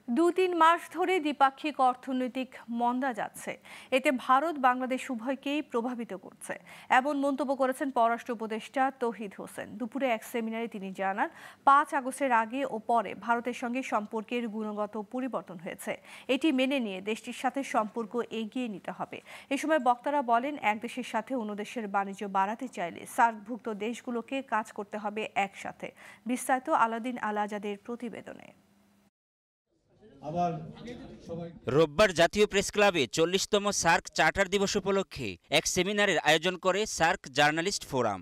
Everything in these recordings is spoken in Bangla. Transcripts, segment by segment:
২-৩ মাস ধরে দ্বিপাক্ষিক অর্থনৈতিক মন্দা যাচ্ছে। এতে ভারত বাংলাদেশ উভয়কেই প্রভাবিত করছে, এমন মন্তব্য করেছেন পররাষ্ট্র উপদেষ্টা তৌহিদ হোসেন। দুপুরে এক সেমিনারে তিনি জানান, ৫ আগস্টের আগে ও পরে ভারতের সঙ্গে সম্পর্কের গুণগত পরিবর্তন হয়েছে। এটি মেনে নিয়ে দেশটির সাথে সম্পর্ক এগিয়ে নিতে হবে। এ সময় বক্তারা বলেন, এক দেশের সাথে অন্য দেশের বাণিজ্য বাড়াতে চাইলে সার্কভুক্ত দেশগুলোকে কাজ করতে হবে একসাথে। বিস্তারিত আলাদিন আল আজাদের প্রতিবেদনে। রোববার জাতীয় প্রেস ক্লাবে ৪০তম সার্ক চার্টার দিবস উপলক্ষে এক সেমিনারের আয়োজন করে সার্ক জার্নালিস্ট ফোরাম।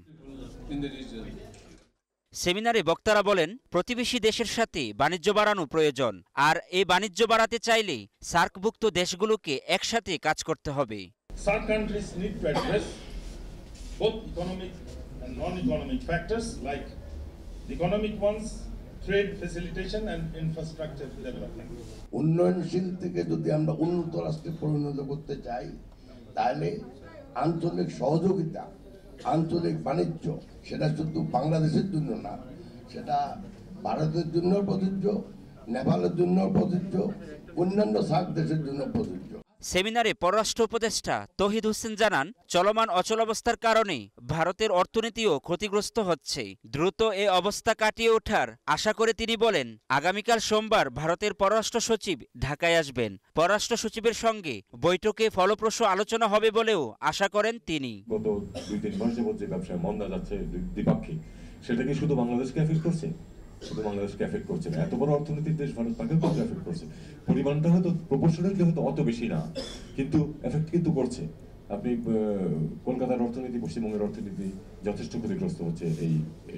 সেমিনারে বক্তারা বলেন, প্রতিবেশী দেশের সাথে বাণিজ্য বাড়ানো প্রয়োজন, আর এই বাণিজ্য বাড়াতে চাইলে সার্কভুক্ত দেশগুলোকে একসাথে কাজ করতে হবে। Some countries need to address both economic and non-economic factors like the economic ones, trade facilitation and infrastructure development. উন্নয়নশীল থেকে যদি আমরা উন্নত রাষ্ট্রে পরিণত করতে চাই, তাহলে আঞ্চলিক সহযোগিতা, আঞ্চলিক বাণিজ্য সেটা শুধু বাংলাদেশের জন্য না, সেটা ভারতের জন্য প্রযোজ্য, নেপালের জন্য প্রযোজ্য, অন্যান্য সার্ক দেশের জন্য প্রযোজ্য। সেমিনারে পররাষ্ট্র উপদেষ্টা তৌহিদ হোসেন জানান, চলমান অচলাবস্থার কারণে ভারতের অর্থনীতিও ক্ষতিগ্রস্ত হচ্ছে। দ্রুত এ অবস্থা কাটিয়ে ওঠার আশা করে তিনি বলেন, আগামীকাল সোমবার ভারতের পররাষ্ট্র সচিব ঢাকায় আসবেন। পররাষ্ট্র সচিবের সঙ্গে বৈঠকে ফলপ্রসূ আলোচনা হবে বলেও আশা করেন তিনি। গত ২-৩ মাস যাবত যে ব্যবসায় মন্দা যাচ্ছে দ্বিপাক্ষিক, সেটা কি শুধু বাংলাদেশকে এফেক্ট করছে? শুধু বাংলাদেশকে এফেক্ট করছে না, এত বড় অর্থনীতির দেশ ভারত, তাকেও কিন্তু এফেক্ট করছে। পরিমাণটা হয়তো প্রপোর্শনালি হয়তো অত বেশি না, কিন্তু এফেক্ট কিন্তু করছে। আপনি কলকাতার অর্থনীতি, পশ্চিমবঙ্গের অর্থনীতি যথেষ্ট ক্ষতিগ্রস্ত হচ্ছে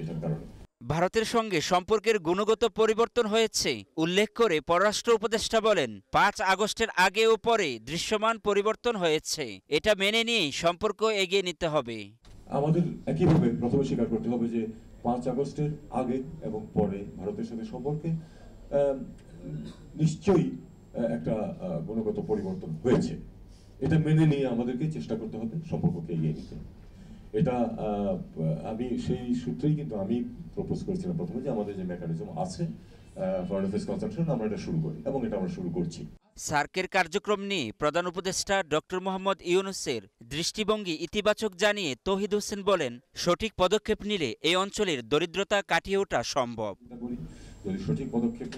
এটার কারণে। ভারতের সঙ্গে সম্পর্কের গুণগত পরিবর্তন হয়েছে উল্লেখ করে পররাষ্ট্র উপদেষ্টা বলেন, ৫ আগস্টের আগে ও পরে দৃশ্যমান পরিবর্তন হয়েছে। এটা মেনে নিয়েই সম্পর্ক এগিয়ে নিতে হবে। আমাদের একইভাবে প্রথমে স্বীকার করতে হবে যে ৫ আগস্টের আগে এবং পরে ভারতের সাথে সম্পর্কে নিশ্চয়ই একটা গুণগত পরিবর্তন হয়েছে। এটা মেনে নিয়ে আমাদেরকে চেষ্টা করতে হবে সম্পর্ককে এগিয়ে নিতে। এটা আমি সেই সূত্রেই কিন্তু আমি প্রপোজ করেছিলাম প্রথমে যে আমাদের যে মেকানিজম আছে ফরেন অ্যাফেয়ার্স কনসালটেশন, আমরা এটা শুরু করি এবং এটা আমরা শুরু করছি। সার্কের কার্যক্রম নিয়ে প্রধান উপদেষ্টা ডক্টর মোহাম্মদ ইউনূসের দৃষ্টিভঙ্গি ইতিবাচক জানিয়ে তৌহিদ হোসেন বলেন, সঠিক পদক্ষেপ নিলে এই অঞ্চলের দরিদ্রতা কাটিয়ে ওঠা সম্ভব। যদি সঠিক পদক্ষেপ।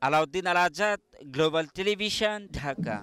আলাউদ্দিন আল আজাদ, গ্লোবাল টেলিভিশন, ঢাকা।